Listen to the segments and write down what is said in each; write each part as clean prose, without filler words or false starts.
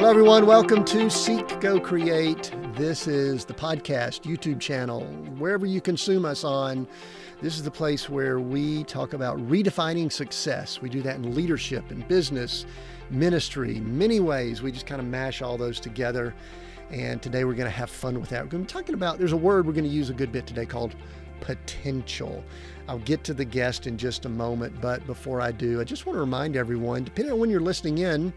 Hello, everyone. Welcome to Seek, Go, Create. This is the podcast, YouTube channel, wherever you consume us on. This is the place where we talk about redefining success. We do that in leadership, in business, ministry, many ways. We just kind of mash all those together. And today we're going to have fun with that. We're going to be talking about, there's a word we're going to use a good bit today called potential. I'll get to the guest in just a moment, but before I do, I just want to remind everyone, depending on when you're listening in,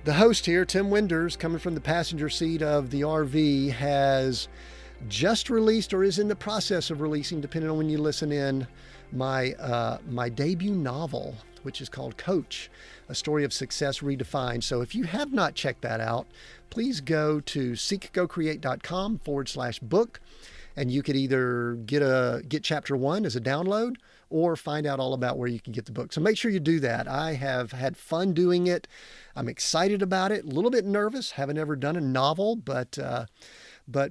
the host here, Tim Winders, coming from the passenger seat of the RV, has just released or is in the process of releasing, depending on when you listen in, my debut novel, which is called Coach, A Story of Success Redefined. So if you have not checked that out, please go to seekgocreate.com/book, and you could either get chapter 1 as a download or find out all about where you can get the book. So make sure you do that. I have had fun doing it. I'm excited about it, a little bit nervous. Haven't ever done a novel, but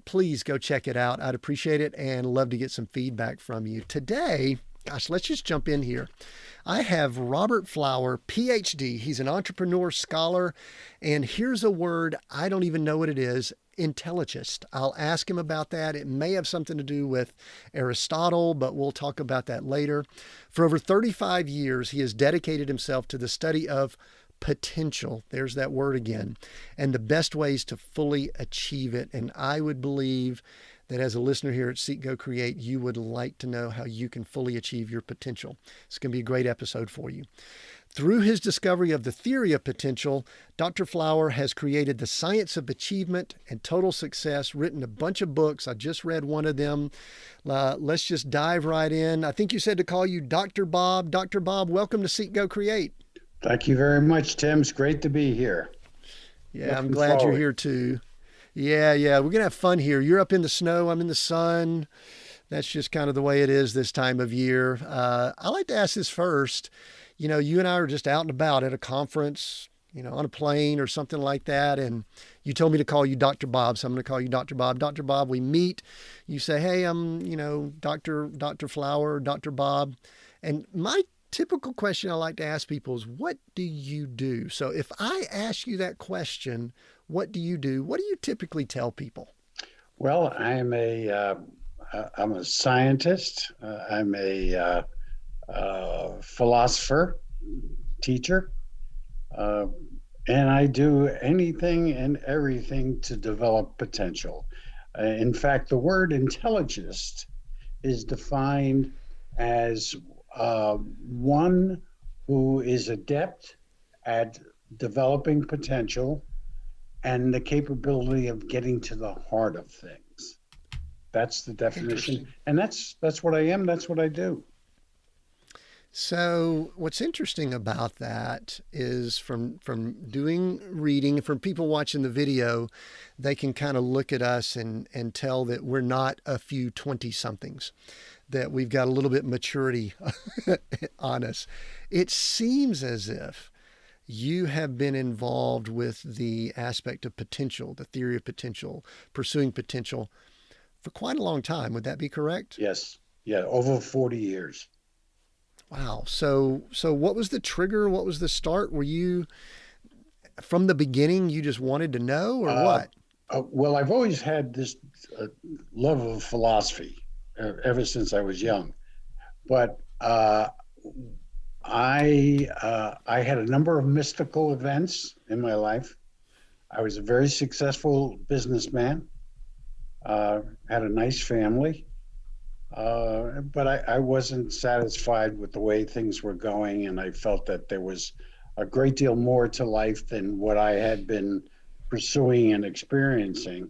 please go check it out. I'd appreciate it and love to get some feedback from you. Today, gosh, let's just jump in here. I have Robert Flower, PhD. He's an entrepreneur, scholar, and here's a word, I don't even know what it is, intelligist. I'll ask him about that. It may have something to do with Aristotle, but we'll talk about that later. For over 35 years, he has dedicated himself to the study of potential. There's that word again. And the best ways to fully achieve it. And I would believe that as a listener here at Seek, Go, Create, you would like to know how you can fully achieve your potential. It's going to be a great episode for you. Through his discovery of the theory of potential, Dr. Flower has created The Science of Achievement and Total Success, written a bunch of books. I just read one of them. Let's just dive right in. I think you said to call you Dr. Bob. Dr. Bob, welcome to Seek, Go, Create. Thank you very much, Tim. It's great to be here. Yeah, I'm glad you're here too. Yeah. We're going to have fun here. You're up in the snow. I'm in the sun. That's just kind of the way it is this time of year. I like to ask this first. You know, you and I are just out and about at a conference, on a plane or something like that. And you told me to call you Dr. Bob. So I'm going to call you Dr. Bob. Dr. Bob, we meet. You say, hey, I'm, Dr. Flower, Dr. Bob. And my typical question I like to ask people is, what do you do? So if I ask you that question, what do you do? What do you typically tell people? Well, I'm a scientist. I'm a philosopher, teacher, and I do anything and everything to develop potential. In fact, the word intelligist is defined as one who is adept at developing potential and the capability of getting to the heart of things. That's the definition. And that's what I am. That's what I do. So what's interesting about that is from doing reading, from people watching the video, they can kind of look at us and tell that we're not a few 20-somethings, that we've got a little bit maturity on us. It seems as if you have been involved with the aspect of potential, the theory of potential, pursuing potential for quite a long time. Would that be correct? Yes. Yeah. Over 40 years. Wow. So what was the trigger? What was the start? Were you, from the beginning, you just wanted to know, or what? Well, I've always had this love of philosophy ever since I was young. But I had a number of mystical events in my life. I was a very successful businessman, had a nice family. But I wasn't satisfied with the way things were going, and I felt that there was a great deal more to life than what I had been pursuing and experiencing.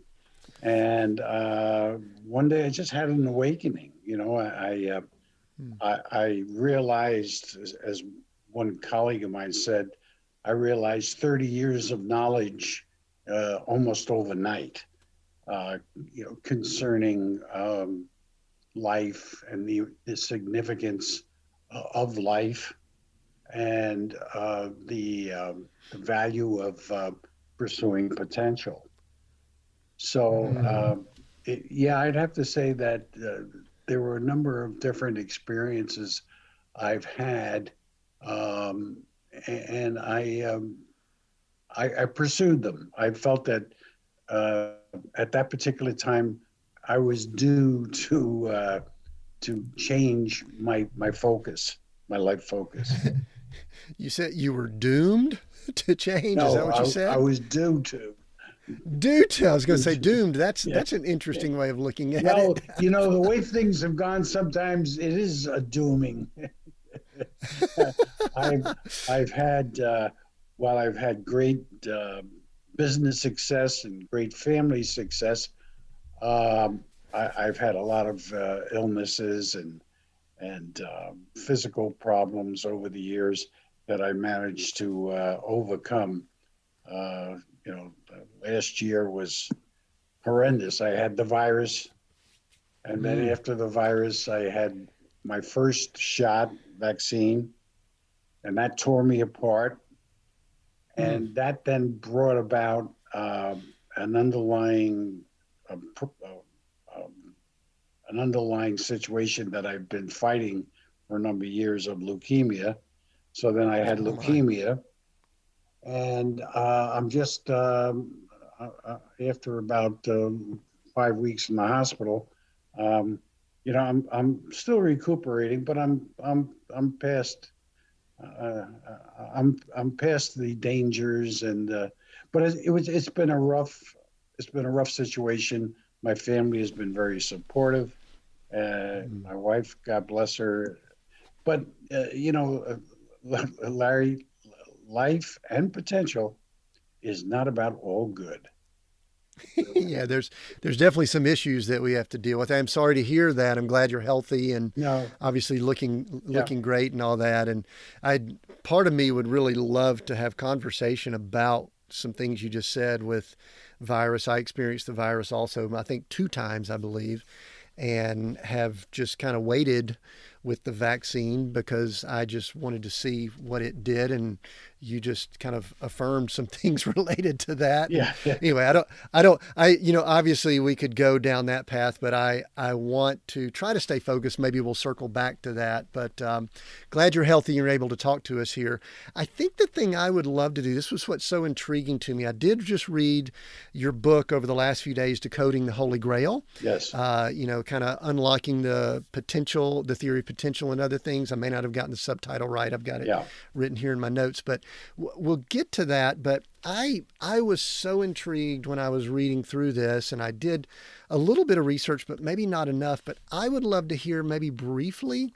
And one day I just had an awakening. I realized, as one colleague of mine said, I realized 30 years of knowledge almost overnight, concerning life and the significance of life and the value of pursuing potential. So, I'd have to say that there were a number of different experiences I've had, and I I pursued them. I felt that at that particular time, I was due to change my focus, my life focus. You said you were doomed to change. Is that No, what you I said? was due to. Due to, I was going to Due say to. doomed. Yeah, That's an yeah. interesting way of looking at Well, it. the way things have gone, sometimes it is a dooming. I've I've had while I've had great business success and great family success, I've had a lot of illnesses and physical problems over the years that I managed to overcome. Uh, Last year was horrendous. I had the virus, and then Mm, after the virus, I had my first shot vaccine, and that tore me apart. mm. And that then brought about an underlying uh, um, an underlying situation that I've been fighting for a number of years of leukemia. So then I had Oh my. leukemia, and I'm just after about 5 weeks in the hospital. Um, I'm still recuperating, but I'm past I'm past the dangers but it's been a rough situation. My family has been very supportive. Mm. My wife, God bless her, but Larry, life and potential is not about all good. Really. Yeah, there's definitely some issues that we have to deal with. I'm sorry to hear that. I'm glad you're healthy and No, obviously yeah, looking great and all that. And I part of me would really love to have conversation about some things you just said with virus. I experienced the virus also, I think two times, I believe, and have just kind of waited with the vaccine because I just wanted to see what it did. And you just kind of affirmed some things related to that. And yeah, yeah. anyway, obviously we could go down that path, but I want to try to stay focused. Maybe we'll circle back to that, but glad you're healthy and you're able to talk to us here. I think the thing I would love to do, this was what's so intriguing to me. I did just read your book over the last few days, Decoding the Holy Grail, Yes, kind of unlocking the potential, the theory of potential and other things. I may not have gotten the subtitle right. I've got it yeah, written here in my notes, but we'll get to that. But I was so intrigued when I was reading through this, and I did a little bit of research, but maybe not enough. But I would love to hear maybe briefly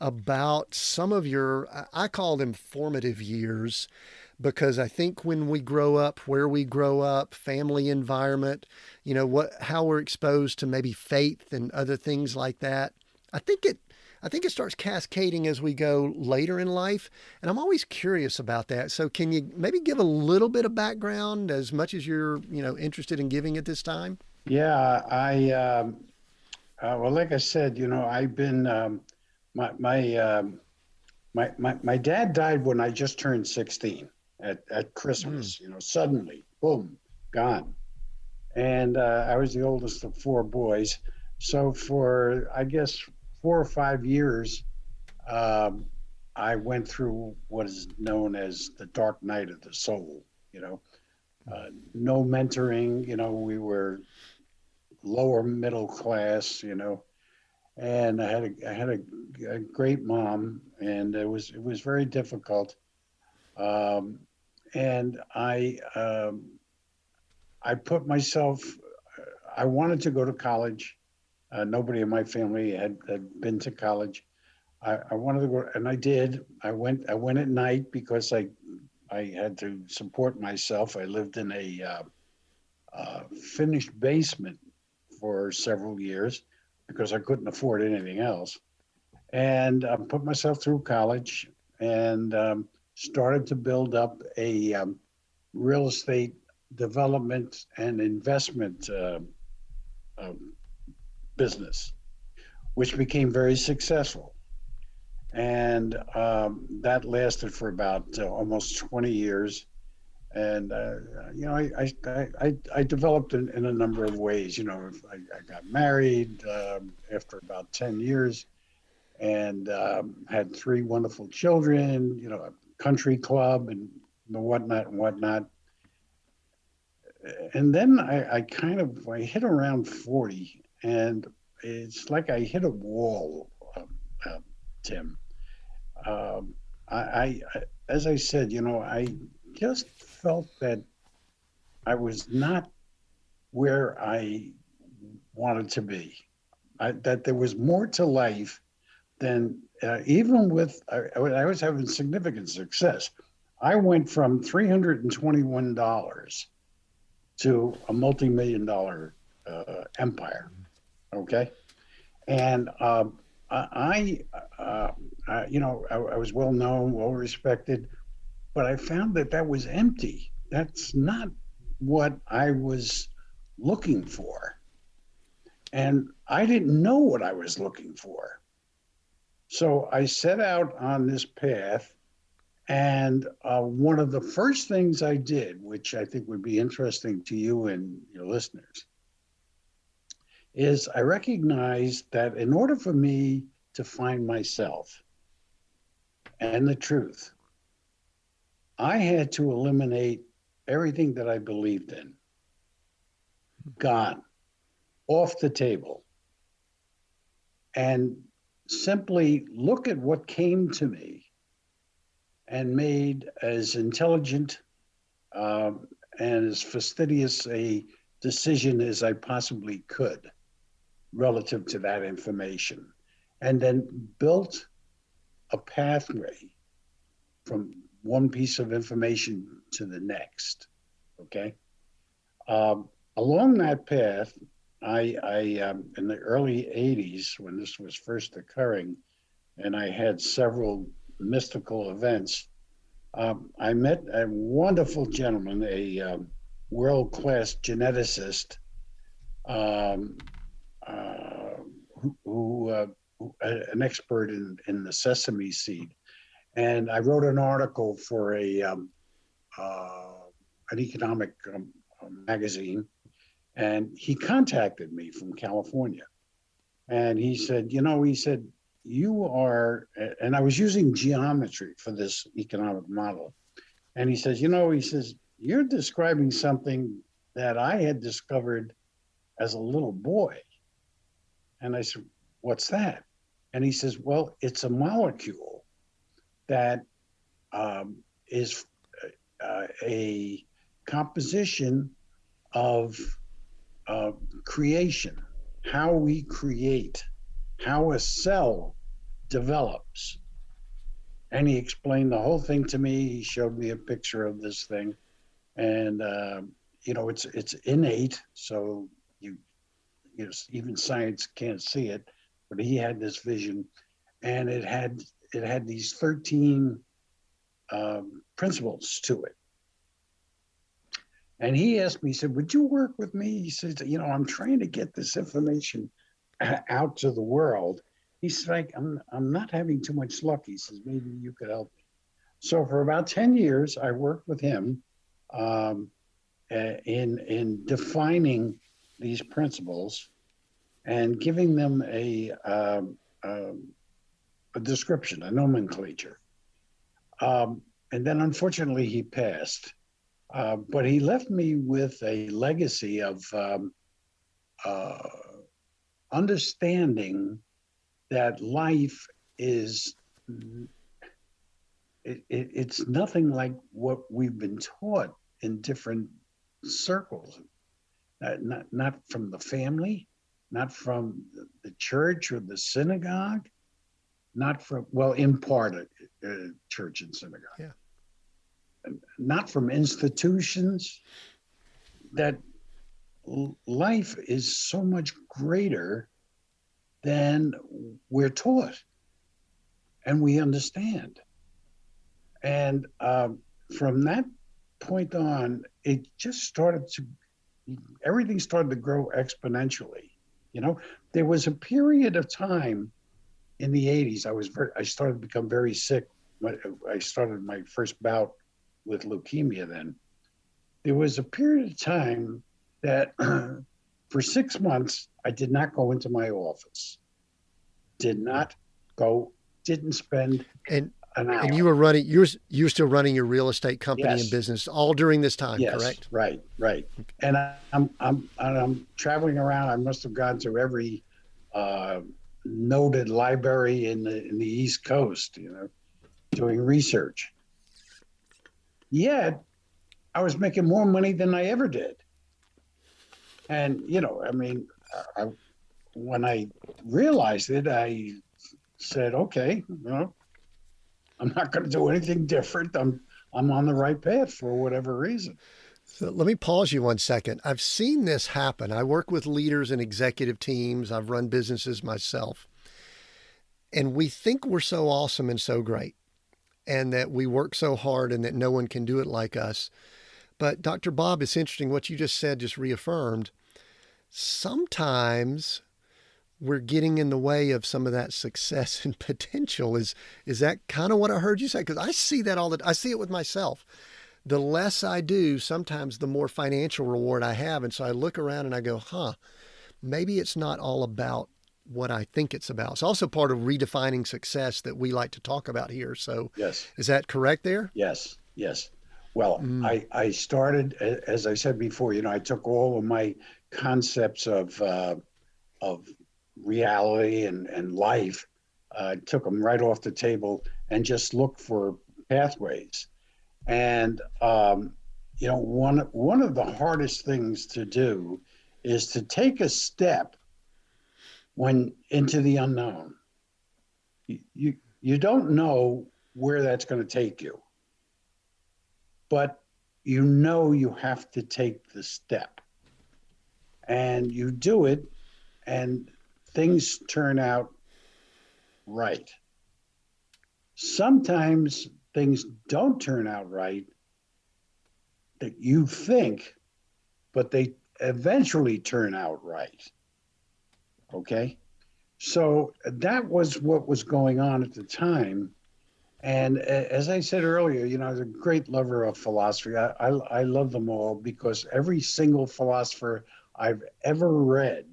about some of your, I call them formative years, because I think when we grow up, where we grow up, family environment, how we're exposed to maybe faith and other things like that. I think it I think it starts cascading as we go later in life, and I'm always curious about that. So can you maybe give a little bit of background as much as you're, interested in giving at this time? yeah. Well, like I said, I've been my my my dad died when I just turned 16 at Mm, Christmas. Suddenly, boom, gone. And I was the oldest of four boys. So for I guess 4 or 5 years, um, I went through what is known as the dark night of the soul. You know, no mentoring. We were lower middle class. And I had a great mom, and it was very difficult. Um, and I put myself. I wanted to go to college. Nobody in my family had been to college. I wanted to go, and I did. I went at night because I had to support myself. I lived in a finished basement for several years because I couldn't afford anything else, and put myself through college and started to build up a real estate development and investment uh, business, which became very successful. And that lasted for about almost 20 years. And I developed in a number of ways. I got married after about 10 years and had three wonderful children. A country club and the whatnot and whatnot. and then I hit around 40, and it's like I hit a wall, uh, Tim. Um, as I said, I just felt that I was not where I wanted to be. That there was more to life than even with, I was having significant success. I went from $321 to a multi-million dollar empire. Okay. And uh, I was well known, well respected, but I found that that was empty. That's not what I was looking for. And I didn't know what I was looking for. So I set out on this path. And one of the first things I did, which I think would be interesting to you and your listeners, is I recognized that in order for me to find myself and the truth, I had to eliminate everything that I believed in, gone, off the table, and simply look at what came to me and made as intelligent and as fastidious a decision as I possibly could relative to that information, and then built a pathway from one piece of information to the next. Okay. Along that path, I in the early 80s, when this was first occurring, and I had several mystical events, I met a wonderful gentleman, a world-class geneticist, um, uh, an expert in the sesame seed. And I wrote an article for uh, an economic magazine, and he contacted me from California. And he said, you are, and I was using geometry for this economic model. And he says, you're describing something that I had discovered as a little boy. And I said, what's that? And he says, well, it's a molecule that is a composition of creation, how we create, how a cell develops. And he explained the whole thing to me. He showed me a picture of this thing, and it's innate. So even science can't see it, but he had this vision, and it had these 13 principles to it. And he asked me, he said, would you work with me? He said, I'm trying to get this information out to the world. He said, I'm not having too much luck. He says, maybe you could help me. So for about 10 years, I worked with him in defining these principles and giving them a description, a nomenclature. And then unfortunately he passed. But he left me with a legacy of understanding that life is, it's nothing like what we've been taught in different circles, not from the family, not from the church or the synagogue, not from, well, in part, church and synagogue. Yeah. Not from institutions, that life is so much greater than we're taught and we understand. And from that point on, it just everything started to grow exponentially. There was a period of time in the 80s, I started to become very sick. I started my first bout with leukemia then. There was a period of time that for 6 months, I did not go into my office. Didn't spend And an And hour. you were running, you were still running your real estate company and Yes, business all during this time, yes, correct? right, right. And I'm traveling around. I must have gone to every uh, noted library in the East Coast, doing research. Yet I was making more money than I ever did. And I mean, I, when I realized it, I said, okay, I'm not going to do anything different. I'm on the right path for whatever reason. So let me pause you one second. I've seen this happen. I work with leaders and executive teams. I've run businesses myself. And we think we're so awesome and so great, and that we work so hard and that no one can do it like us. But Dr. Bob, it's interesting what you just said, just reaffirmed. Sometimes we're getting in the way of some of that success and potential. Is that kind of what I heard you say? Because I see that I see it with myself. The less I do, sometimes the more financial reward I have. And so I look around and I go, maybe it's not all about what I think it's about. It's also part of redefining success that we like to talk about here. So Yes, is that correct there? yes, yes. Well, Mm, I started, as I said before, I took all of my concepts of reality and life, took them right off the table and just looked for pathways. And one of the hardest things to do is to take a step when into the unknown. You don't know where that's going to take you, but you have to take the step, and you do it, and things turn out right. Sometimes things don't turn out right that you think, but they eventually turn out right. Okay. So that was what was going on at the time. And as I said earlier, I was a great lover of philosophy. I love them all because every single philosopher I've ever read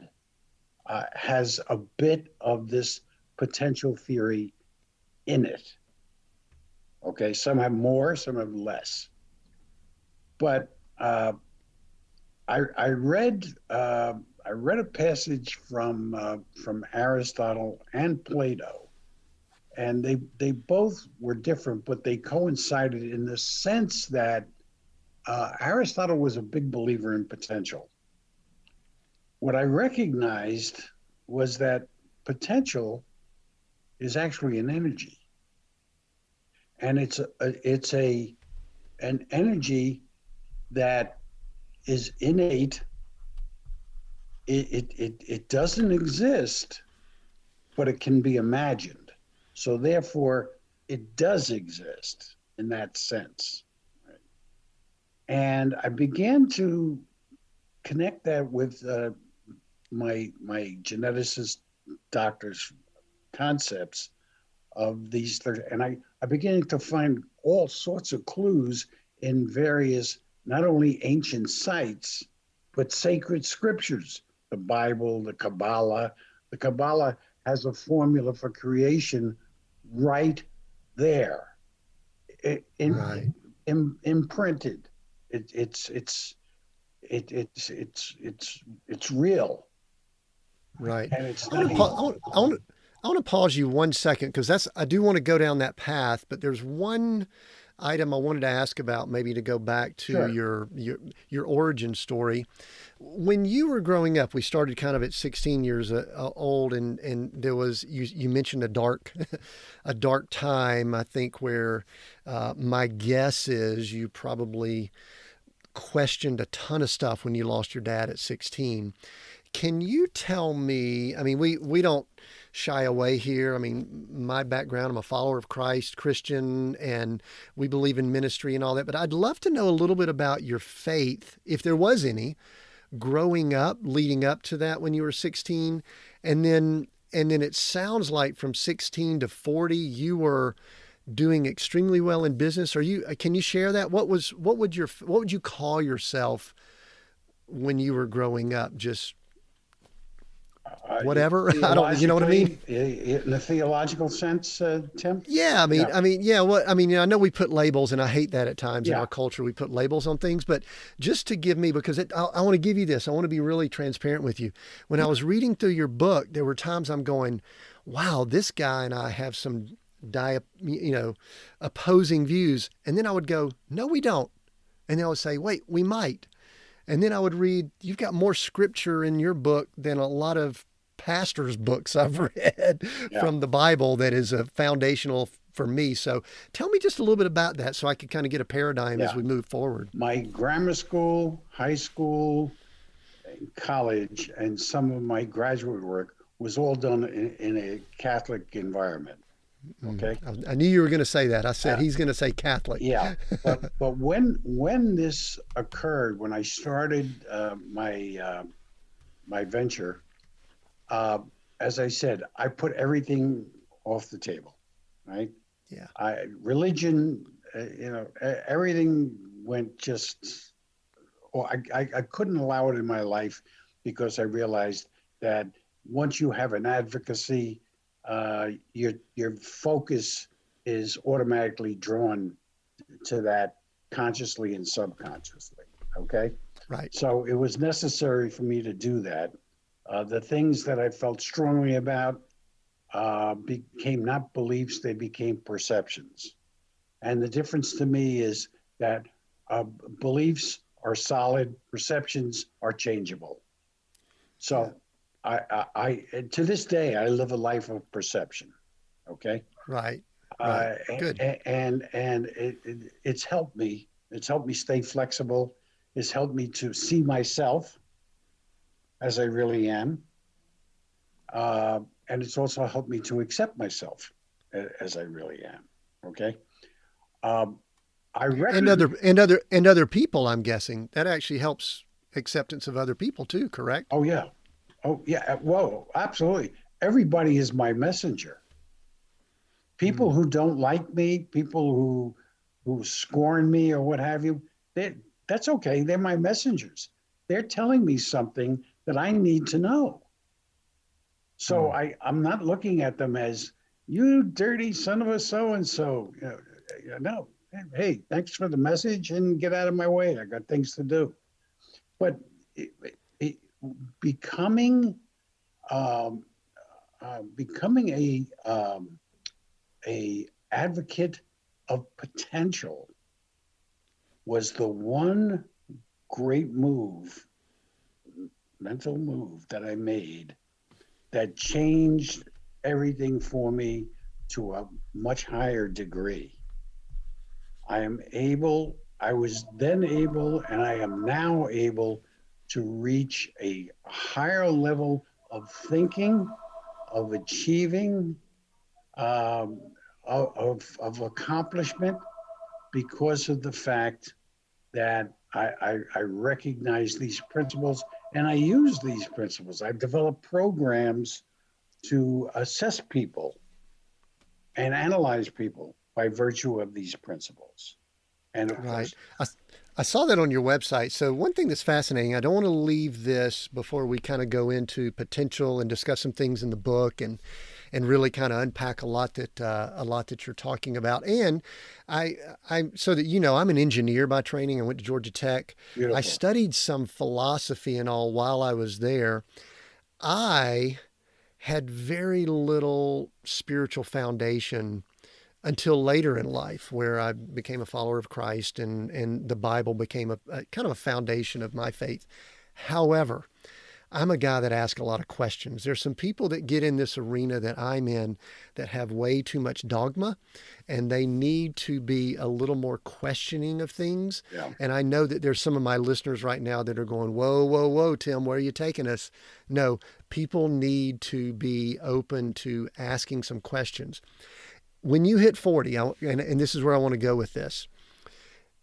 has a bit of this potential theory in it. Okay. Some have more, some have less. But I read I read a passage from Aristotle and Plato, and they both were different, but they coincided in the sense that Aristotle was a big believer in potential. What I recognized was that potential is actually an energy, and it's an energy that is innate. It doesn't exist, but it can be imagined. So therefore, it does exist in that sense. Right? And I began to connect that with my geneticist doctor's concepts of these and I began to find all sorts of clues in various not only ancient sites but sacred scriptures, the Bible, the Kabbalah. The Kabbalah has a formula for creation right there, right, imprinted. It, it's real, right. and it's I want not to even. I want to pause you one second because I do want to go down that path, but there's one item I wanted to ask about, maybe to go back to Sure. your origin story. When you were growing up, we started kind of at 16 years old, and there was you mentioned a dark a dark time. I think where my guess is you probably questioned a ton of stuff when you lost your dad at 16. Can you tell me? I mean, we don't shy away here. I mean, my background, I'm a follower of Christ, Christian, and we believe in ministry and all that. But I'd love to know a little bit about your faith, if there was any, growing up, leading up to that when you were 16, and then it sounds like from 16 to 40, you were doing extremely well in business. Can you share that? What would you call yourself when you were growing up? Just whatever. I don't, you know what I mean? Theologically, in a theological sense, Tim? Yeah, Yeah, yeah. What I mean, I know we put labels, and I hate that at times in yeah, our culture. We put labels on things, but just to give me, because I want to give you this, I want to be really transparent with you. When I was reading through your book, there were times I'm going, "Wow, this guy and I have some opposing views," and then I would go, "No, we don't," and then I would say, "Wait, we might," and then I would read, "You've got more scripture in your book than a lot of pastors' books I've read yeah. from the Bible that is a foundational for me." So tell me just a little bit about that so I can kind of get a paradigm as Yeah. we move forward. My grammar school, high school, college, and some of my graduate work was all done in a Catholic environment. Okay. I knew you were going to say that. I said, Uh, he's going to say Catholic. yeah, but when this occurred, when I started my venture, uh, as I said, I put everything off the table, right? Yeah. Religion, everything went just. Well, I couldn't allow it in my life because I realized that once you have an advocacy, your focus is automatically drawn to that consciously and subconsciously. Okay. Right. So it was necessary for me to do that. The things that I felt strongly about became not beliefs, they became perceptions. And the difference to me is that beliefs are solid, perceptions are changeable. Yeah. So I to this day, I live a life of perception. Okay. Right. Right. Good. And it's helped me. It's helped me stay flexible. It's helped me to see myself as I really am. And it's also helped me to accept myself as I really am. Okay. Um, I And recognize. other people, I'm guessing that actually helps acceptance of other people too, correct? Oh yeah. Oh yeah. Whoa. Absolutely. Everybody is my messenger. People Mm, who don't like me, people who scorn me or what have you, that's okay. They're my messengers. They're telling me something that I need to know. So mm. I'm not looking at them as you dirty son of a so and so. No. Hey, thanks for the message and get out of my way. I got things to do. But it, it, becoming um, becoming a advocate of potential was the one great move, mental move that I made that changed everything for me to a much higher degree. I was then able, and I am now able to reach a higher level of thinking, of achieving, um, of accomplishment because of the fact that I recognize these principles and I use these principles. I've developed programs to assess people and analyze people by virtue of these principles. And of Right. course, I saw that on your website. So one thing that's fascinating, I don't want to leave this before we kind of go into potential and discuss some things in the book and really kind of unpack a lot that you're talking about. And so that you know, I'm an engineer by training. I went to Georgia Tech. I beautiful. studied some philosophy and all while I was there. I had very little spiritual foundation until later in life, where I became a follower of Christ and the Bible became a kind of a foundation of my faith. However, I'm a guy that asks a lot of questions. There's some people that get in this arena that I'm in that have way too much dogma and they need to be a little more questioning of things. Yeah. And I know that there's some of my listeners right now that are going, whoa, whoa, whoa, Tim, where are you taking us? No, people need to be open to asking some questions. When you hit 40, and this is where I want to go with this,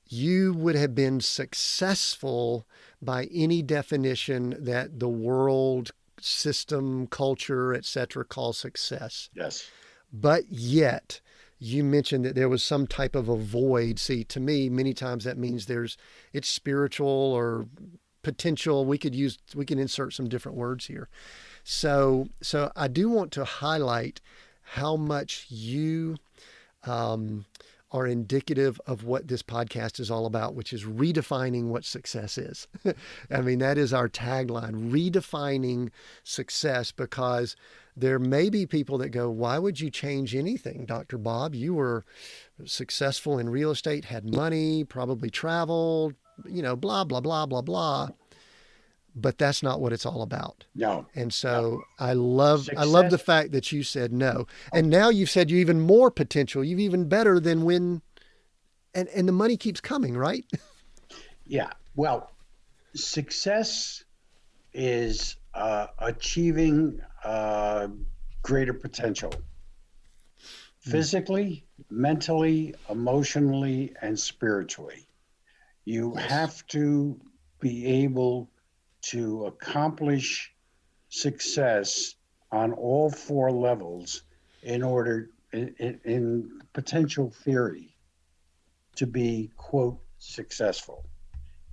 you would have been successful by any definition that the world system, culture, etc., calls success. Yes. But yet, you mentioned that there was some type of a void. See, to me, many times that means it's spiritual or potential. We can insert some different words here. So I do want to highlight how much you um, are indicative of what this podcast is all about, which is redefining what success is. I mean, that is our tagline, redefining success, because there may be people that go, why would you change anything, Dr. Bob? You were successful in real estate, had money, probably traveled, blah, blah, blah, blah, blah. But that's not what it's all about. No, And no. so I love Success. the fact that you said no. Oh, And now you've said you even more potential. You've even better than when and the money keeps coming, right? yeah. Well, success is achieving greater potential Mm, physically, mentally, emotionally, and spiritually. You yes. have to be able to accomplish success on all four levels in order, in potential theory, to be, quote, successful.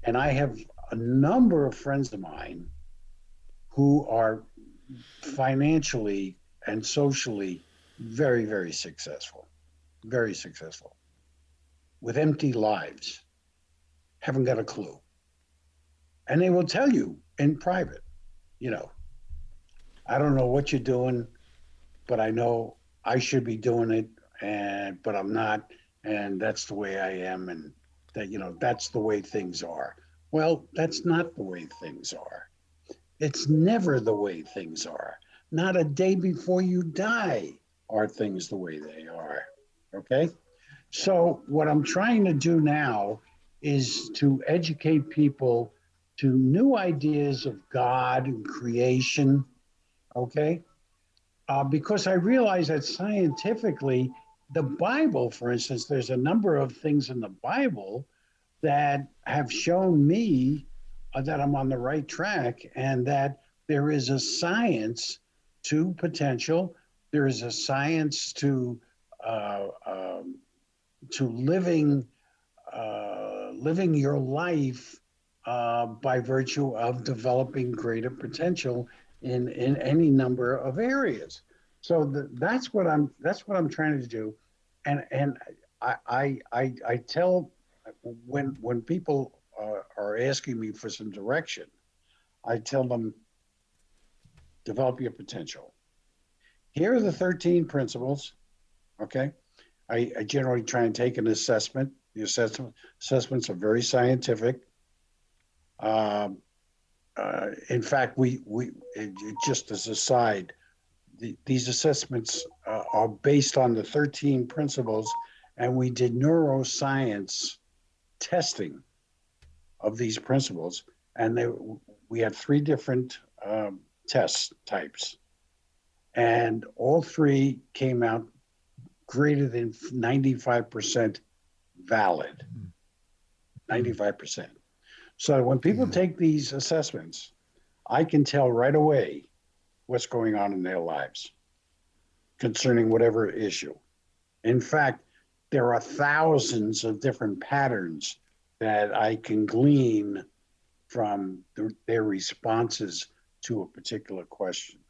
And I have a number of friends of mine who are financially and socially very, very successful, very successful, with empty lives, haven't got a clue. And they will tell you in private, you know, I don't know what you're doing, but I know I should be doing it, and but I'm not, and that's the way I am, and that that's the way things are. Well, that's not the way things are. It's never the way things are. Not a day before you die are things the way they are. Okay? So, what I'm trying to do now is to educate people to new ideas of God and creation. Okay? Because I realize that scientifically, the Bible, for instance, there's a number of things in the Bible that have shown me that I'm on the right track and that there is a science to potential. There is a science uh, um, to living your life by virtue of developing greater potential in any number of areas. So that's what I'm trying to do, and I tell when people are asking me for some direction, I tell them develop your potential. Here are the 13 principles. Okay, I generally try and take an assessment. The assessments are very scientific. Um, in fact, we just as a side, these assessments are based on the 13 principles, and we did neuroscience testing of these principles, and we had three different test types, and all three came out greater than 95% valid. Mm, 95%. So when people yeah. take these assessments, I can tell right away what's going on in their lives concerning whatever issue. In fact, there are thousands of different patterns that I can glean from their responses to a particular question.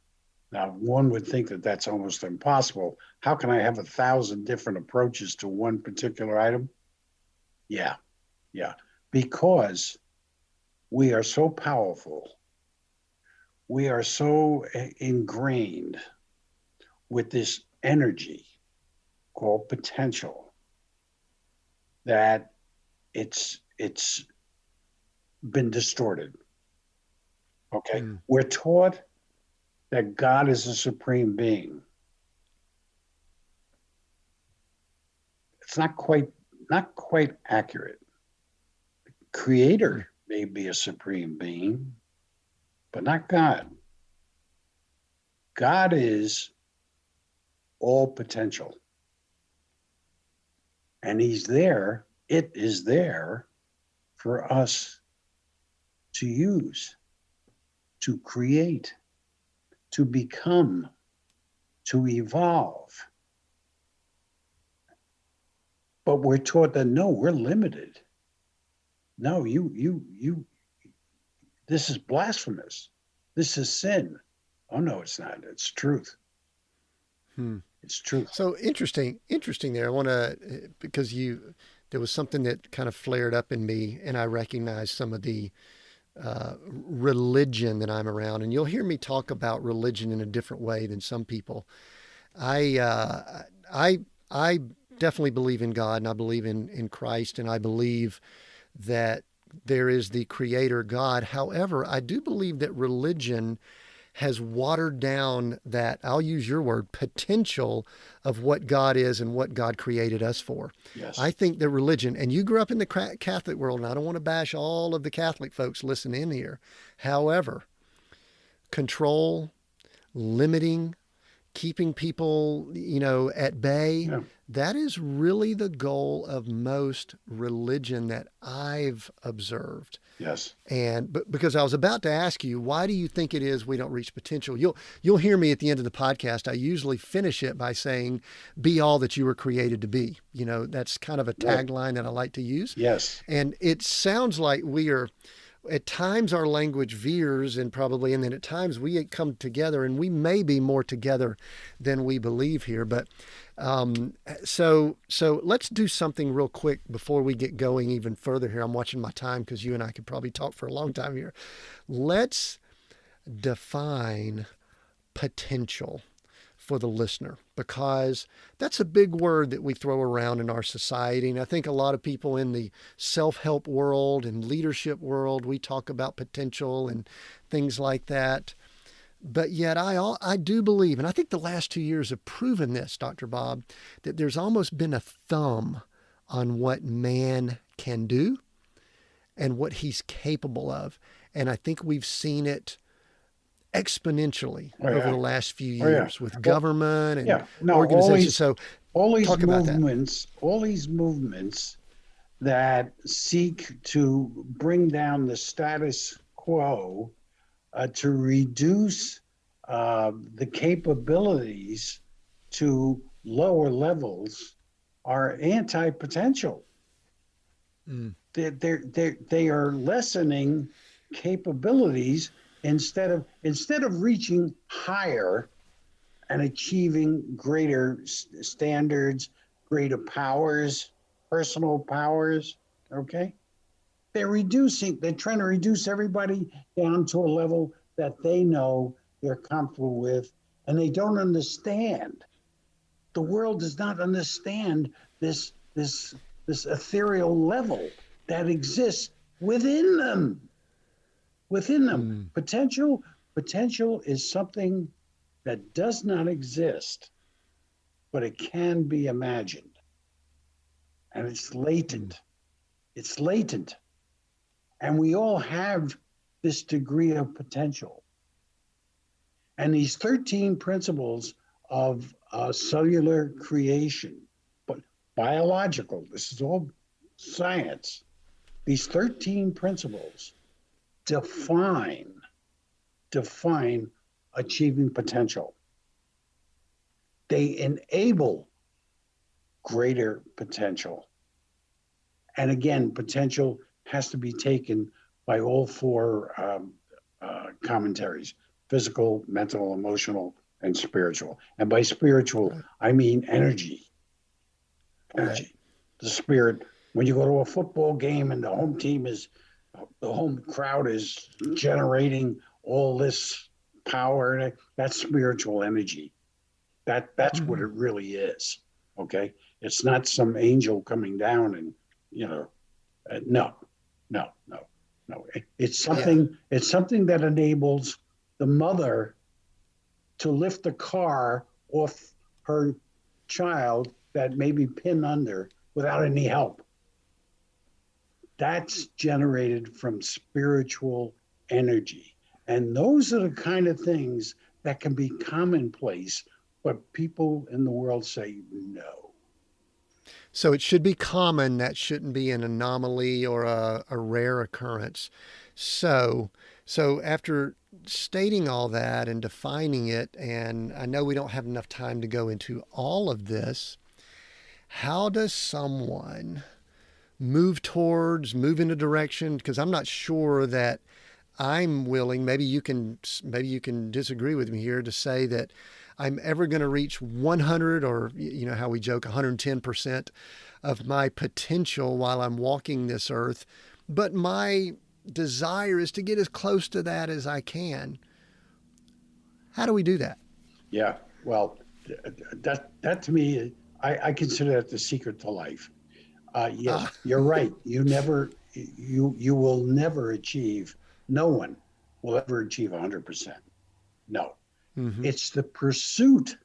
Now, one would think that that's almost impossible. How can I have 1,000 different approaches to one particular item? Yeah, yeah, because we are so powerful, we are so ingrained with this energy called potential that it's been distorted. Okay, Mm, we're taught that God is a supreme being. It's not quite accurate. mm, Creator may be a supreme being, but not God. God is all potential, and He's there. It is there for us to use, to create, to become, to evolve. But we're taught that no, we're limited. No, you, this is blasphemous. This is sin. Oh no, it's not. It's truth. Hmm. It's truth. So interesting there. I want to, because there was something that kind of flared up in me, and I recognized some of the religion that I'm around. And you'll hear me talk about religion in a different way than some people. I, uh, I, I definitely believe in God, and I believe in Christ, and I believe that there is the creator God. However, I do believe that religion has watered down that, I'll use your word, potential of what God is and what God created us for. I Yes. think that religion, and you grew up in the Catholic world, and I don't want to bash all of the Catholic folks listening in here. However, control, limiting, keeping people, at bay, Yeah. that is really the goal of most religion that I've observed. Yes. And but because I was about to ask you, why do you think it is we don't reach potential? You'll hear me at the end of the podcast. I usually finish it by saying, "Be all that you were created to be." That's kind of a Right. tagline that I like to use. Yes. And it sounds like we are, at times our language veers, and then at times we come together, and we may be more together than we believe here. But so let's do something real quick before we get going even further here. I'm watching my time because you and I could probably talk for a long time here. Let's define potential for the listener, because that's a big word that we throw around in our society. And I think a lot of people in the self-help world and leadership world, we talk about potential and things like that. But yet I do believe, and I think the last 2 years have proven this, Dr. Bob, that there's almost been a thumb on what man can do and what he's capable of. And I think we've seen it exponentially Oh over the yeah. last few Oh yeah. years with Well, government and yeah. No, organizations. So all these talk about that. movements that seek to bring down the status quo, to reduce the capabilities to lower levels, are anti-potential. Mm, They are lessening capabilities instead of reaching higher and achieving greater standards, greater powers, personal powers. Okay, they're trying to reduce everybody down to a level that they know they're comfortable with, and they don't understand. The world does not understand this ethereal level that exists within them. Within them, mm, potential is something that does not exist, but it can be imagined, and it's mm, latent. It's latent, and we all have this degree of potential. And these 13 principles of cellular creation, but biological, this is all science. These 13 principles define achieving potential. They enable greater potential. And again, potential has to be taken by all four commentaries: physical, mental, emotional, and spiritual. And by spiritual, right, I mean energy. right. Energy. The spirit. When you go to a football game and the home crowd is generating all this power, that's spiritual energy. That's what Mm, it really is. Okay, it's not some angel coming down and you know, no, no, no, no. It's yeah. something. It's something that enables the mother to lift the car off her child that may be pinned under without any help. That's generated from spiritual energy. And those are the kind of things that can be commonplace, but people in the world say no. So it should be common. That shouldn't be an anomaly or a rare occurrence. So, so after stating all that and defining it, and I know we don't have enough time to go into all of this, how does someone move in a direction? Because I'm not sure that I'm willing, maybe you can disagree with me here, to say that I'm ever going to reach 100, or how we joke, 110% of my potential while I'm walking this earth, but my desire is to get as close to that as I can. How do we do that? Yeah. Well, that to me, I consider that the secret to life. Yes, Ah, you're right. You will never achieve. No one will ever achieve 100%. No, mm-hmm. it's the pursuit.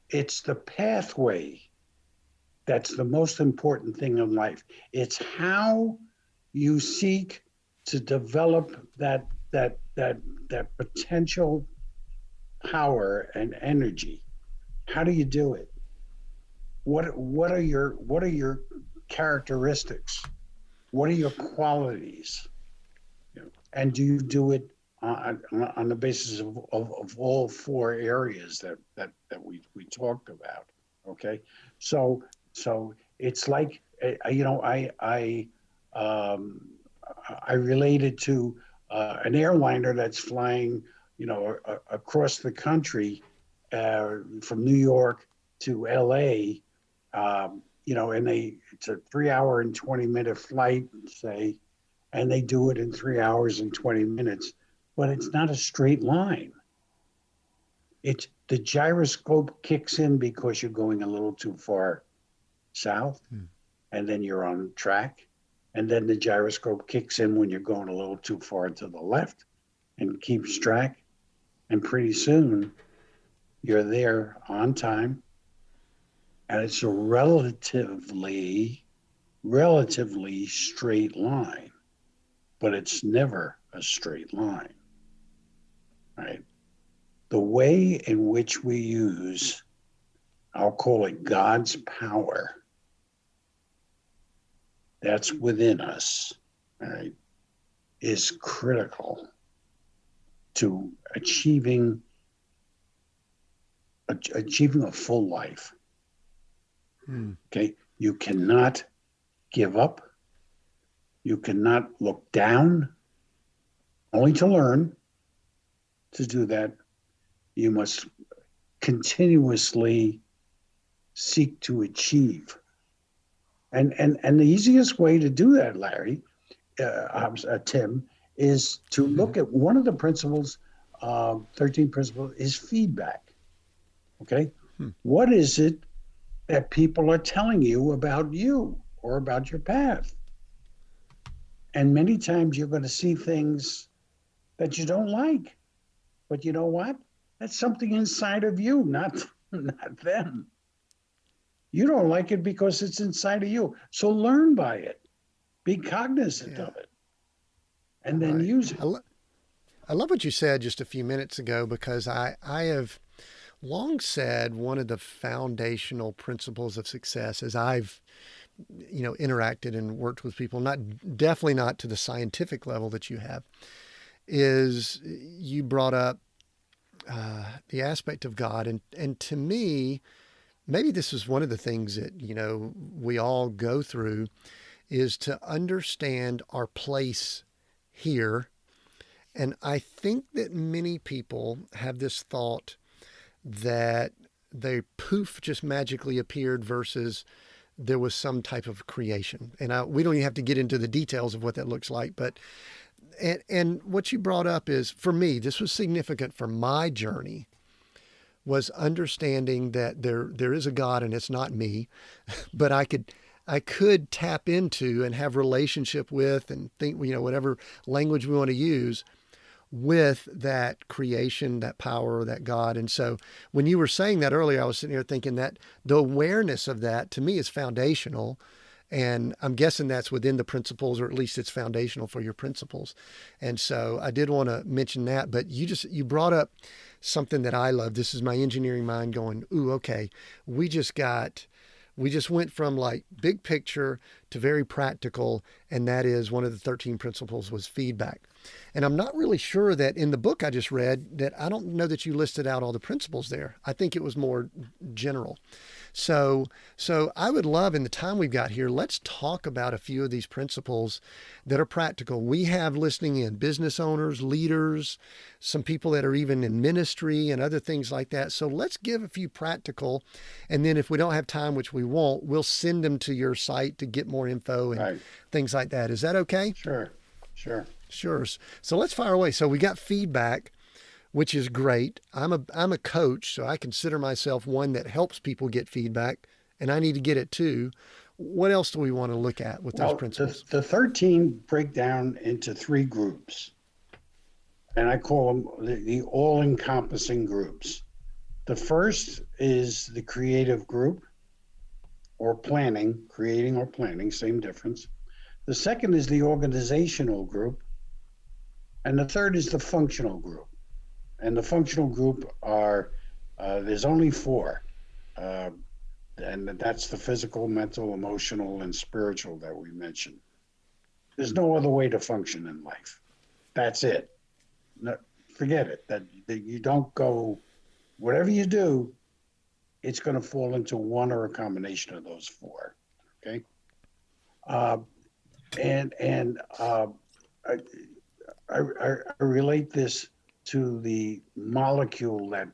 It's the pathway that's the most important thing in life. It's how you seek to develop that potential power and energy. How do you do it? What are your characteristics? What are your qualities? And do you do it on the basis of all four areas that we talked about? Okay, so it's like um, I related to an airliner that's flying across the country from New York to LA. And it's a 3 hour and 20-minute flight, say, and they do it in 3 hours and 20 minutes, but it's not a straight line. It's the gyroscope kicks in because you're going a little too far south, and then you're on track. And then the gyroscope kicks in when you're going a little too far to the left and keeps track. And pretty soon you're there on time. And it's a relatively straight line, but it's never a straight line, right? The way in which we use, I'll call it God's power, that's within us, right, is critical to achieving a full life. Okay, you cannot give up. You cannot look down. Only to learn. To do that, you must continuously seek to achieve. And the easiest way to do that, Larry, Tim, is to look at one of the principles, 13 principles, is feedback. Okay, what is it that people are telling you about you or about your path? And many times you're going to see things that you don't like. But you know what? That's something inside of you, not them. You don't like it because it's inside of you. So learn by it. Be cognizant of it. And then Right. use it. I love what you said just a few minutes ago, because I have long said one of the foundational principles of success, as I've interacted and worked with people, definitely not to the scientific level that you have, is you brought up the aspect of God, and to me, maybe this is one of the things that we all go through, is to understand our place here. And I think that many people have this thought that they poof just magically appeared versus there was some type of creation. And we don't even have to get into the details of what that looks like, but and what you brought up is, for me, this was significant for my journey, was understanding that there is a God and it's not me, but I could tap into and have relationship with and think, whatever language we want to use, with that creation, that power, that God. And so when you were saying that earlier, I was sitting here thinking that the awareness of that to me is foundational. And I'm guessing that's within the principles, or at least it's foundational for your principles. And so I did want to mention that, but you brought up something that I love. This is my engineering mind going, ooh, okay, we just went from like big picture to very practical, and that is one of the 13 principles was feedback. And I'm not really sure that in the book I just read that I don't know that you listed out all the principles there. I think it was more general. So I would love, in the time we've got here, let's talk about a few of these principles that are practical. We have listening in business owners, leaders, some people that are even in ministry and other things like that. So let's give a few practical, and then if we don't have time, which we won't, we'll send them to your site to get more info and Right. things like that. Is that okay? Sure. Sure. Sure. So let's fire away. So we got feedback, which is great. I'm a coach, so I consider myself one that helps people get feedback, and I need to get it too. What else do we want to look at with those Well, principles? the 13 break down into 3 groups, and I call them the all-encompassing groups. The first is the creative group, or planning, creating or planning, same difference. The second is the organizational group, and the third is the functional group. And the functional group are, there's only 4. And that's the physical, mental, emotional, and spiritual that we mentioned. There's no other way to function in life. That's it. No, forget it. That you don't go, whatever you do, it's going to fall into one or a combination of those 4. Okay. I relate this to the molecule that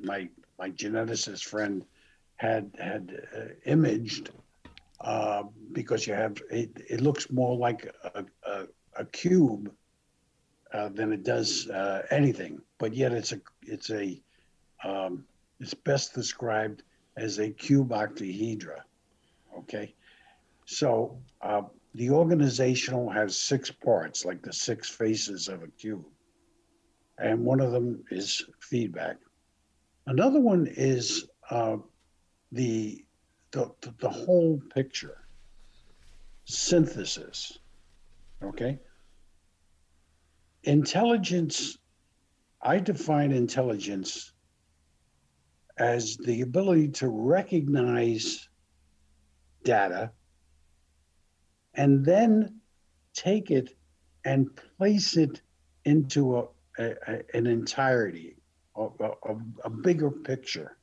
my geneticist friend had imaged, because you have it looks more like a cube than it does anything, but yet it's best described as a cube octahedra. Okay, so the organizational has 6 parts, like the 6 faces of a cube, and one of them is feedback. Another one is the whole picture, synthesis. Okay, intelligence. I define intelligence as the ability to recognize data and then take it and place it into an entirety, a bigger picture,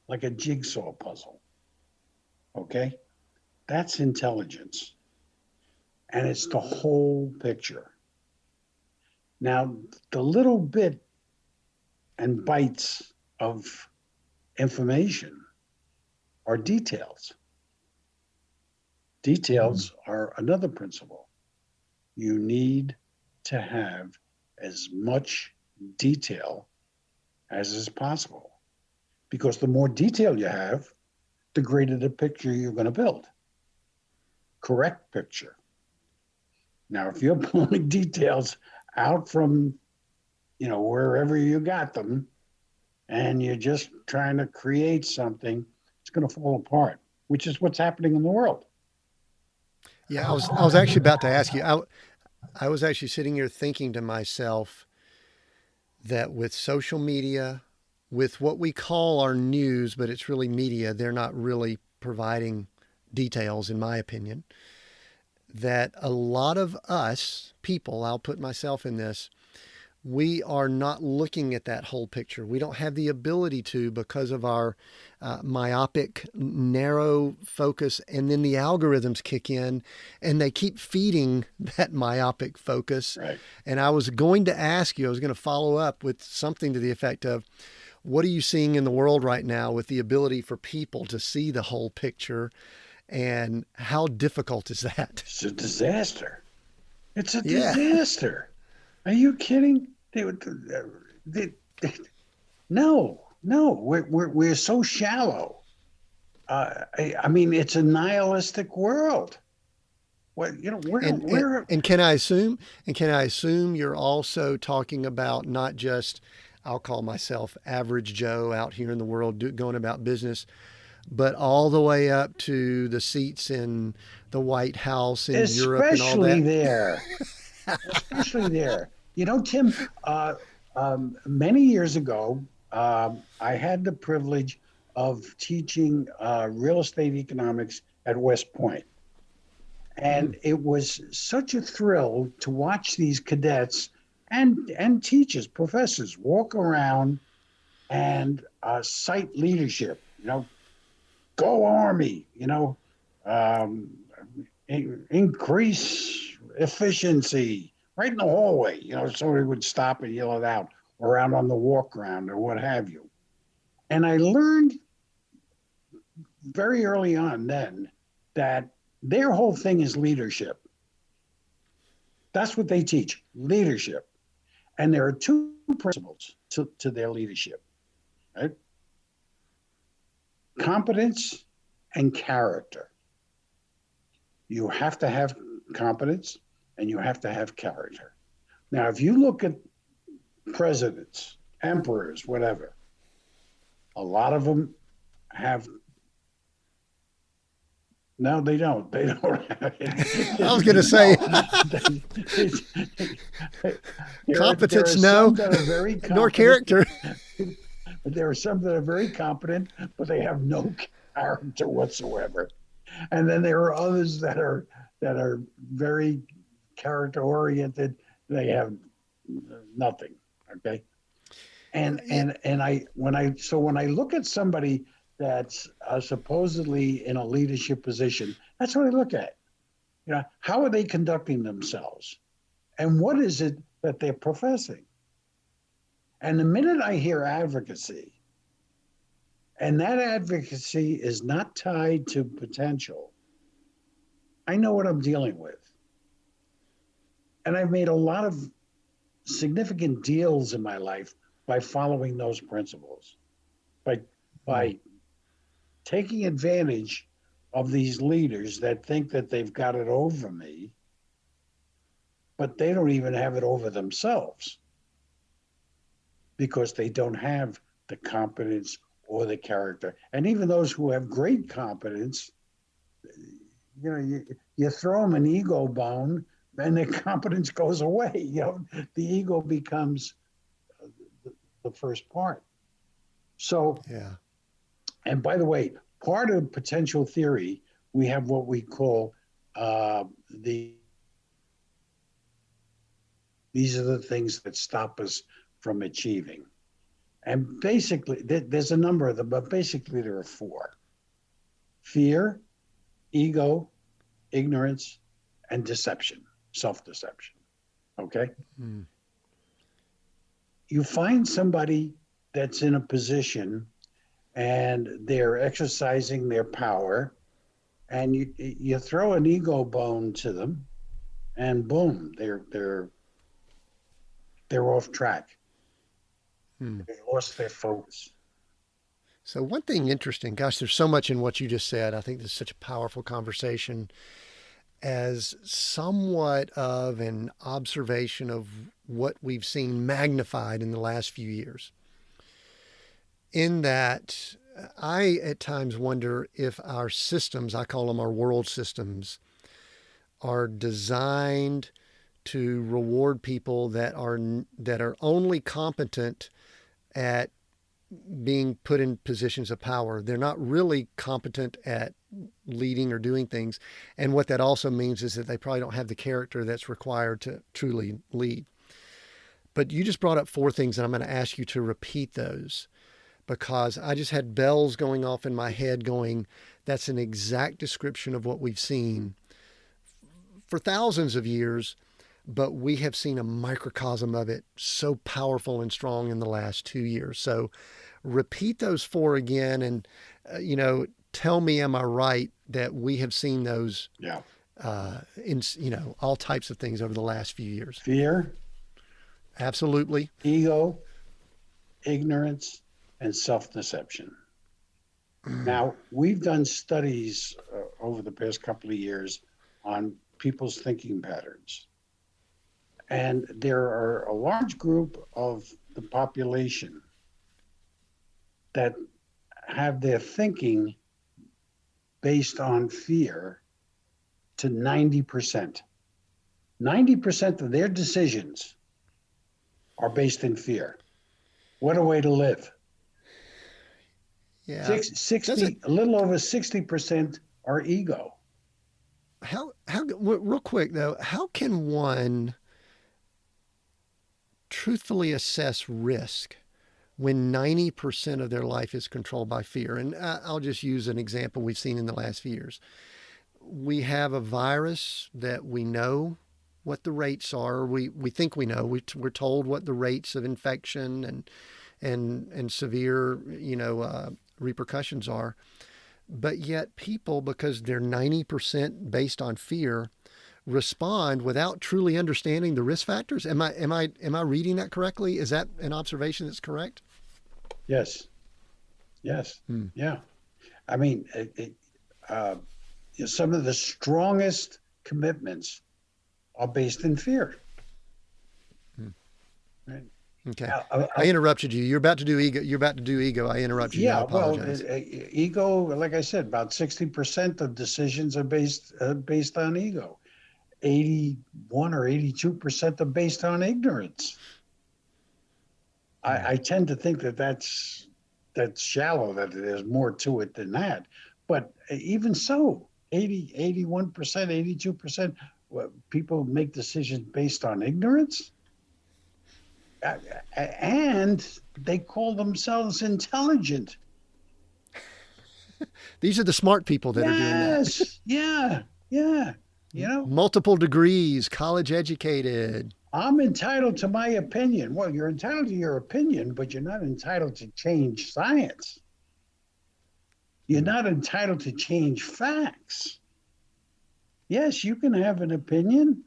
like a jigsaw puzzle. Okay? That's intelligence. And it's the whole picture. Now, the little bit and bytes of information are details. Details are another principle. You need to have as much detail as is possible, because the more detail you have, the greater the picture you're going to build. Correct picture. Now, if you're pulling details out from, wherever you got them, and you're just trying to create something, it's going to fall apart, which is what's happening in the world. Yeah, I was actually about to ask you. I was actually sitting here thinking to myself that with social media, with what we call our news, but it's really media, they're not really providing details, in my opinion, that a lot of us people, I'll put myself in this, we are not looking at that whole picture. We don't have the ability to, because of our myopic, narrow focus. And then the algorithms kick in and they keep feeding that myopic focus. Right. And I was going to ask you, I was going to follow up with something to the effect of, what are you seeing in the world right now with the ability for people to see the whole picture? And how difficult is that? It's a disaster. It's a Yeah. disaster. Are you kidding? No, we're so shallow. I mean, it's a nihilistic world. Well, And can I assume? And can I assume you're also talking about not just, I'll call myself average Joe out here in the world going about business, but all the way up to the seats in the White House in Europe and all that? Especially there. Tim, many years ago, I had the privilege of teaching real estate economics at West Point. And it was such a thrill to watch these cadets and teachers, professors walk around and cite leadership, go Army, um, increase efficiency right in the hallway, somebody would stop and yell it out, or out on the walk around or what have you. And I learned very early on then that their whole thing is leadership. That's what they teach, leadership. And there are two principles to their leadership, right? Competence and character. You have to have competence and you have to have character. Now, if you look at presidents, emperors, whatever, a lot of them have. No, they don't. They don't have it. I was going to say competence, there are no, some that are very competent, nor character. But there are some that are very competent, but they have no character whatsoever. And then there are others that are very character oriented. They have nothing. Okay. And when I look at somebody that's supposedly in a leadership position, that's what I look at. How are they conducting themselves, and what is it that they're professing? And the minute I hear advocacy, and that advocacy is not tied to potential, I know what I'm dealing with. And I've made a lot of significant deals in my life by following those principles, by taking advantage of these leaders that think that they've got it over me, but they don't even have it over themselves because they don't have the competence or the character. And even those who have great competence, you throw them an ego bone and their competence goes away. The ego becomes the first part. So, Yeah. And by the way, part of potential theory, we have what we call these are the things that stop us from achieving. And basically, there's a number of them, but basically there are four: fear, ego, ignorance, and deception, self-deception. Okay? Mm. You find somebody that's in a position and they're exercising their power, and you throw an ego bone to them, and boom, they're off track. They lost their focus. So one thing interesting, gosh, there's so much in what you just said. I think this is such a powerful conversation, as somewhat of an observation of what we've seen magnified in the last few years. In that, I at times wonder if our systems, I call them our world systems, are designed to reward people that are only competent at being put in positions of power. They're not really competent at leading or doing things. And what that also means is that they probably don't have the character that's required to truly lead. But you just brought up four things, and I'm going to ask you to repeat those, because I just had bells going off in my head going, that's an exact description of what we've seen for thousands of years, but we have seen a microcosm of it so powerful and strong in the last 2 years. So repeat those four again, and, tell me, am I right that we have seen those in, all types of things over the last few years? Fear. Absolutely. Ego, ignorance, and self-deception. Now, we've done studies over the past couple of years on people's thinking patterns. And there are a large group of the population that have their thinking based on fear to 90%. 90% of their decisions are based in fear. What a way to live. Yeah. 60, a little over 60% are ego. real quick though, how can one truthfully assess risk when 90% of their life is controlled by fear? And I'll just use an example we've seen in the last few years. We have a virus that we know what the rates are. We think we know. We're told what the rates of infection and severe, repercussions are. But yet people, because they're 90% based on fear, respond without truly understanding the risk factors. Am I reading that correctly? Is that an observation that's correct? Yes. Yes. Hmm. Yeah. I mean, some of the strongest commitments are based in fear. Hmm. Right? Okay. I I, interrupted you. You're about to do ego. You're about to do ego. I interrupted you. I yeah. Well, apologize. ego, like I said, about 60% of decisions are based on ego. 81 or 82% are based on ignorance. Hmm. I tend to think that that's shallow, that there's more to it than that. But even so, 80, 81%, 82%, people make decisions based on ignorance. And they call themselves intelligent. These are the smart people that are doing that. Yes, yeah, yeah. You know, Multiple degrees, college educated. I'm entitled to my opinion. Well, you're entitled to your opinion, but you're not entitled to change science. You're Hmm. not entitled to change facts. Yes, you can have an opinion,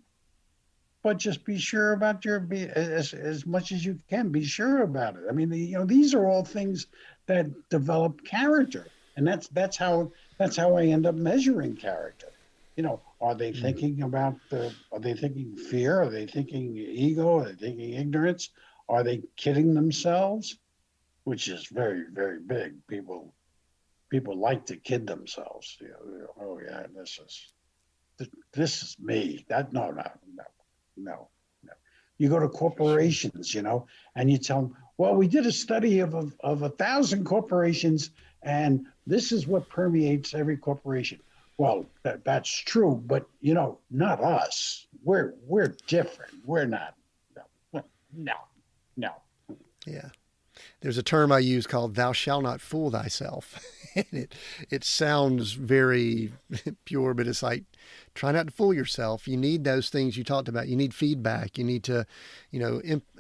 but just be sure about as much as you can. Be sure about it. I mean, these are all things that develop character, and that's how I end up measuring character. Are they Hmm. thinking about are they thinking fear? Are they thinking ego? Are they thinking ignorance? Are they kidding themselves? Which is very, very big. People like to kid themselves. Oh yeah, this is me. That no, no, no, no, no. You go to Sure. corporations, and you tell them, well, we did a study of 1,000 corporations, and this is what permeates every corporation. Well, that's true, but not us. We're different. We're not. No, no, no. Yeah. There's a term I use called "Thou shalt not fool thyself," and it sounds very pure, but it's like try not to fool yourself. You need those things you talked about. You need feedback. You need to,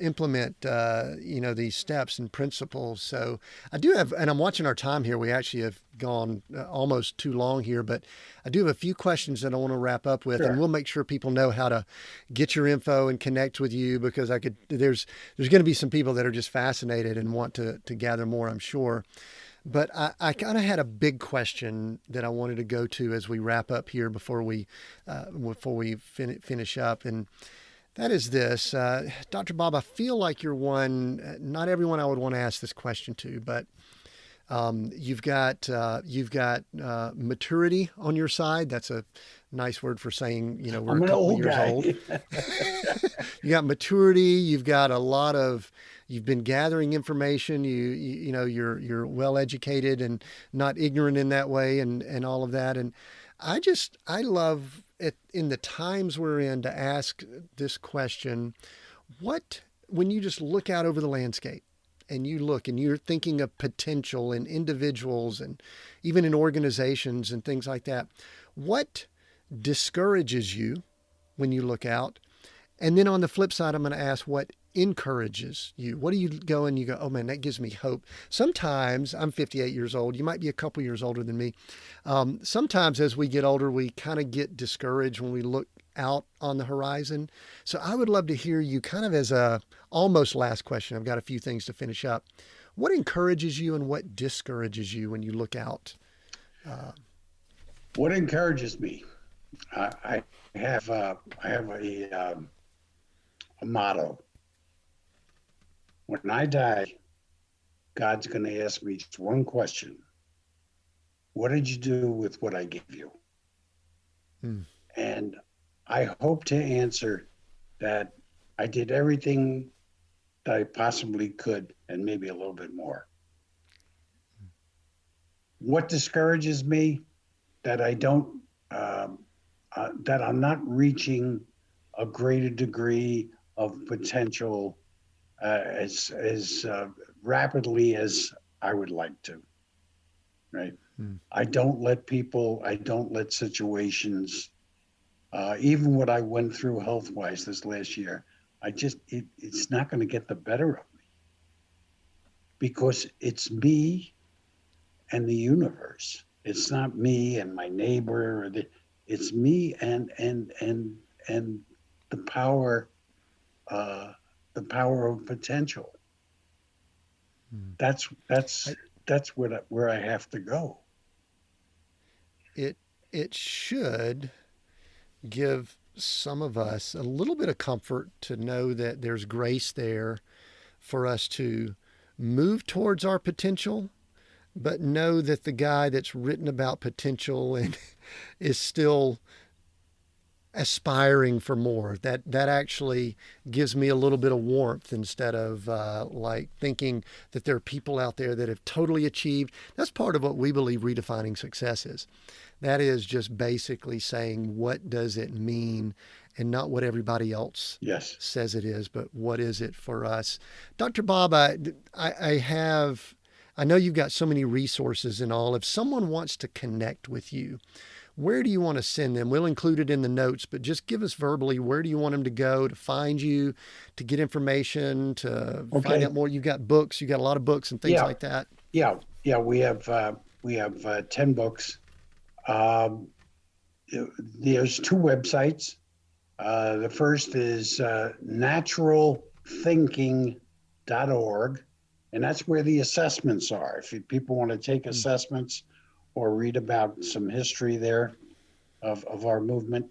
implement, these steps and principles. So I do have, and I'm watching our time here. We actually have gone almost too long here, but I do have a few questions that I want to wrap up with, and Sure. we'll make sure people know how to get your info and connect with you because there's going to be some people that are just fascinated and want to gather more, I'm sure. But I kind of had a big question that I wanted to go to as we wrap up here before we finish up, and that is this, Dr. Bob. I feel like you're one. Not everyone I would want to ask this question to, but you've got maturity on your side. That's a nice word for saying we're a I'm an couple of old years old. guy. You got maturity. You've got a lot of. You've been gathering information. You're well educated and not ignorant in that way, and all of that. And I love it in the times we're in to ask this question: what when you just look out over the landscape and you look and you're thinking of potential in individuals and even in organizations and things like that, what discourages you when you look out? And then on the flip side, I'm going to ask what encourages you. What do you go and you go, oh man, that gives me hope. Sometimes I'm 58 years old. You might be a couple years older than me. Sometimes as we get older, we kind of get discouraged when we look out on the horizon. So I would love to hear you kind of as a almost last question. I've got a few things to finish up. What encourages you and what discourages you when you look out? Uh, What encourages me? I have a motto. When I die, God's going to ask me just one question: what did you do with what I gave you? hmm, And I hope to answer that I did everything that I possibly could, and maybe a little bit more. What discourages me? That I don't that I'm not reaching a greater degree of potential as rapidly as I would like to. Right. Hmm. I don't let situations, even what I went through health wise this last year, it's not going to get the better of me because it's me and the universe. It's not me and my neighbor it's me and the power, uh, the power of potential. Hmm. That's, I, that's, that's where I have to go. it it should give some of us a little bit of comfort to know that there's grace there for us to move towards our potential, but know that the guy that's written about potential and is still aspiring for more. That actually gives me a little bit of warmth instead of like thinking that there are people out there that have totally achieved. That's part of what we believe redefining success is. That is just basically saying, what does it mean, and not what everybody else Yes. says it is, but what is it for us. Dr. Bob, I have, I know you've got so many resources and all. If someone wants to connect with you, where do you want to send them? We'll include it in the notes, but just give us verbally, where do you want them to go to find you, to get information, to find Okay. out more? You've got books, you've got a lot of books and things Yeah. like that. Yeah. Yeah. We have 10 books. Um, there's two websites. The first is naturalthinking.org, and that's where the assessments are. If people want to take Hmm. assessments or read about some history there of our movement.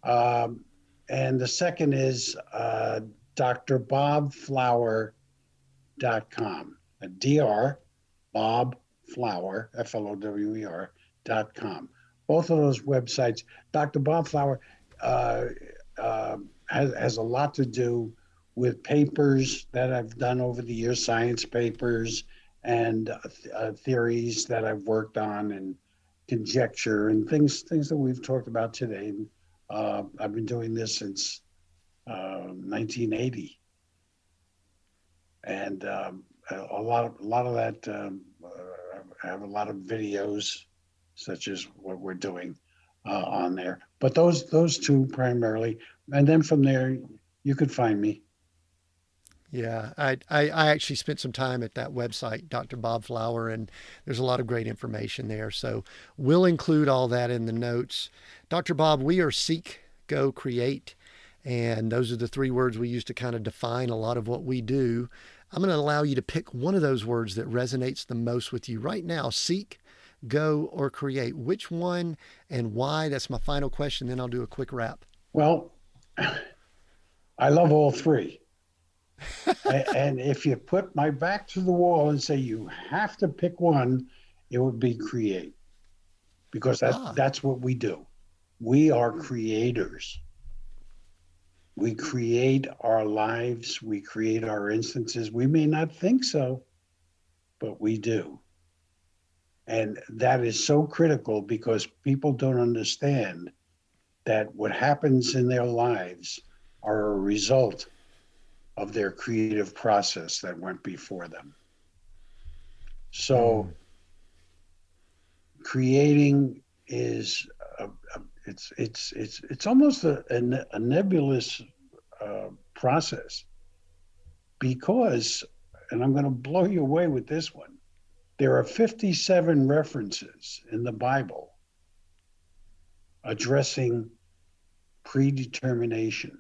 Um, and the second is drbobflower.com, Dr. Bob Flower, Flower.com. Both of those websites, Dr. Bob Flower uh, has a lot to do with papers that I've done over the years, science papers and theories that I've worked on and conjecture and things that we've talked about today. I've been doing this since 1980, and a lot of that. I have a lot of videos, such as what we're doing on there. But those two primarily, and then from there, you could find me. Yeah, I actually spent some time at that website, Dr. Bob Flower, and there's a lot of great information there. So we'll include all that in the notes. Dr. Bob, we are Seek, Go, Create, and those are the three words we use to kind of define a lot of what we do. I'm going to allow you to pick one of those words that resonates the most with you right now. Seek, go, or create. Which one and why? That's my final question. Then I'll do a quick wrap. Well, I love all three. And if you put my back to the wall and say you have to pick one, it would be create, because Ah, that's what we do. We are creators. We create our lives, we create our instances. We may not think so, but we do. And that is so critical because people don't understand that what happens in their lives are a result of their creative process that went before them. hmm. So creating is it's almost a nebulous process because, and I'm going to blow you away with this one. There are 57 references in the Bible addressing predetermination.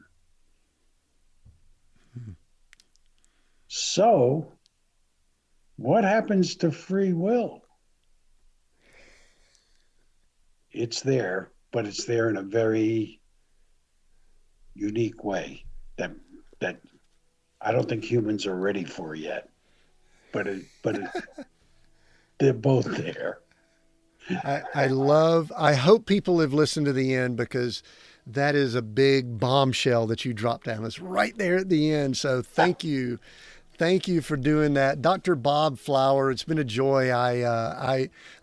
So, what happens to free will? It's there, but it's there in a very unique way that that I don't think humans are ready for yet. But they're both there. I hope people have listened to the end because that is a big bombshell that you dropped down. It's right there at the end. So thank you. Thank you for doing that. Dr. Bob Flower, it's been a joy.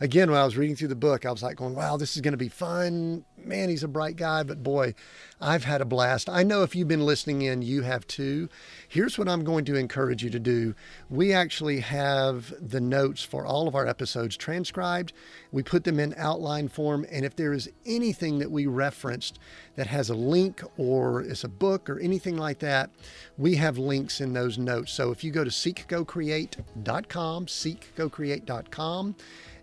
Again, when I was reading through the book, I was like going, wow, this is going to be fun. man, he's a bright guy, but boy, I've had a blast. I know if you've been listening in, you have too. Here's what I'm going to encourage you to do. We actually have the notes for all of our episodes transcribed. We put them in outline form. And if there is anything that we referenced that has a link or is a book or anything like that, we have links in those notes. So if you go to seekgocreate.com,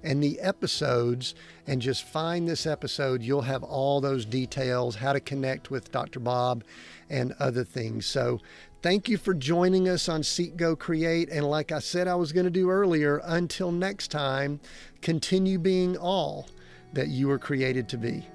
and the episodes, and just find this episode, you'll have all those details, how to connect with Dr. Bob and other things. So thank you for joining us on Seek, Go, Create. And like I said I was going to do earlier, until next time, continue being all that you were created to be.